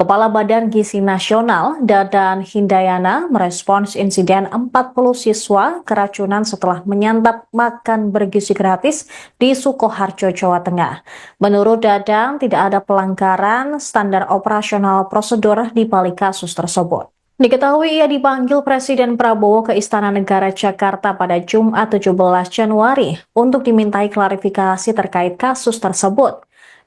Kepala Badan Gizi Nasional, Dadan Hindayana, merespons insiden 40 siswa keracunan setelah menyantap makan bergizi gratis di Sukoharjo, Jawa Tengah. Menurut Dadan, tidak ada pelanggaran standar operasional prosedur di balik kasus tersebut. Diketahui ia dipanggil Presiden Prabowo ke Istana Negara Jakarta pada Jumat 17 Januari untuk dimintai klarifikasi terkait kasus tersebut.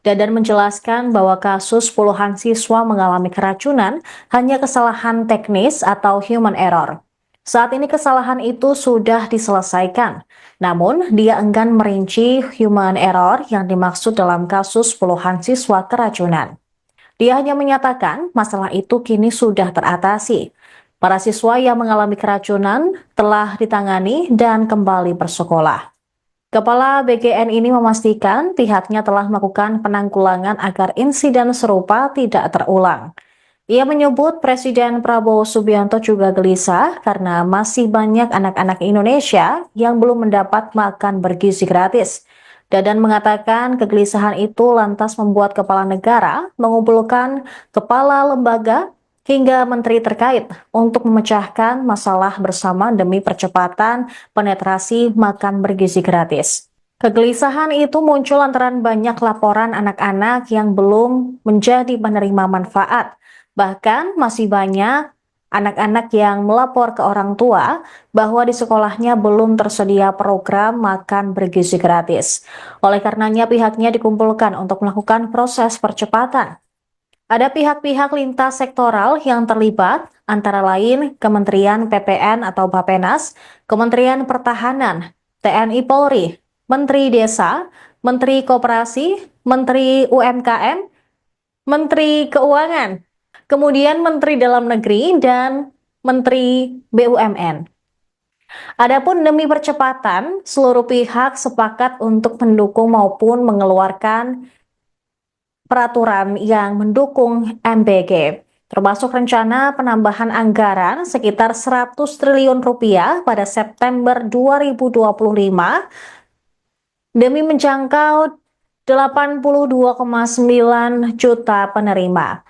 Dadan menjelaskan bahwa kasus puluhan siswa mengalami keracunan hanya kesalahan teknis atau human error. Saat ini kesalahan itu sudah diselesaikan, namun dia enggan merinci human error yang dimaksud dalam kasus puluhan siswa keracunan. Dia hanya menyatakan masalah itu kini sudah teratasi. Para siswa yang mengalami keracunan telah ditangani dan kembali bersekolah. Kepala BGN ini memastikan pihaknya telah melakukan penanggulangan agar insiden serupa tidak terulang. Ia menyebut Presiden Prabowo Subianto juga gelisah karena masih banyak anak-anak Indonesia yang belum mendapat makan bergizi gratis. Dadan mengatakan kegelisahan itu lantas membuat kepala negara mengumpulkan kepala lembaga hingga menteri terkait untuk memecahkan masalah bersama demi percepatan penetrasi makan bergizi gratis. Kegelisahan itu muncul lantaran banyak laporan anak-anak yang belum menjadi penerima manfaat. Bahkan masih banyak anak-anak yang melapor ke orang tua bahwa di sekolahnya belum tersedia program makan bergizi gratis. Oleh karenanya pihaknya dikumpulkan untuk melakukan proses percepatan. Ada pihak-pihak lintas sektoral yang terlibat, antara lain Kementerian PPN atau Bappenas, Kementerian Pertahanan, TNI Polri, Menteri Desa, Menteri Koperasi, Menteri UMKM, Menteri Keuangan, kemudian Menteri Dalam Negeri, dan Menteri BUMN. Adapun demi percepatan, seluruh pihak sepakat untuk mendukung maupun mengeluarkan peraturan yang mendukung MBG, termasuk rencana penambahan anggaran sekitar 100 triliun rupiah pada September 2025 demi menjangkau 82,9 juta penerima.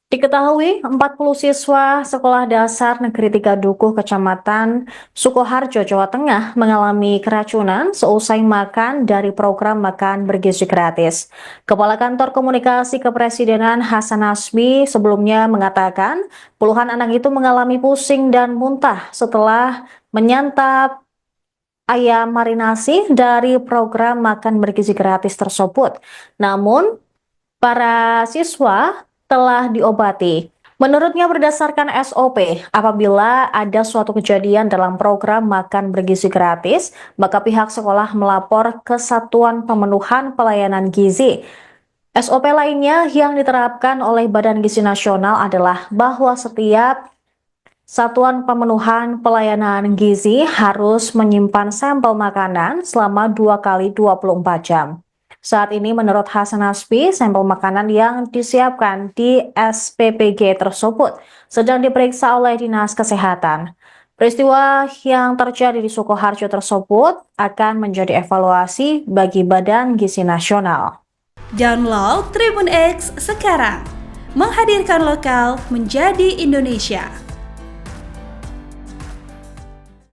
Diketahui 40 siswa Sekolah Dasar Negeri 3 Dukuh Kecamatan Sukoharjo, Jawa Tengah mengalami keracunan seusai makan dari program makan bergizi gratis. Kepala Kantor Komunikasi Kepresidenan Hasan Nasbi sebelumnya mengatakan puluhan anak itu mengalami pusing dan muntah setelah menyantap ayam marinasi dari program makan bergizi gratis tersebut. Namun, para siswa telah diobati. Menurutnya berdasarkan SOP, apabila ada suatu kejadian dalam program makan bergizi gratis, maka pihak sekolah melapor ke Satuan Pemenuhan Pelayanan Gizi. SOP lainnya yang diterapkan oleh Badan Gizi Nasional adalah bahwa setiap Satuan Pemenuhan Pelayanan Gizi harus menyimpan sampel makanan selama 2 kali 24 jam. Saat ini menurut Hasan Nasbi, sampel makanan yang disiapkan di SPPG tersebut sedang diperiksa oleh Dinas Kesehatan. Peristiwa yang terjadi di Sukoharjo tersebut akan menjadi evaluasi bagi Badan Gizi Nasional. Download Tribun X sekarang, menghadirkan lokal menjadi Indonesia.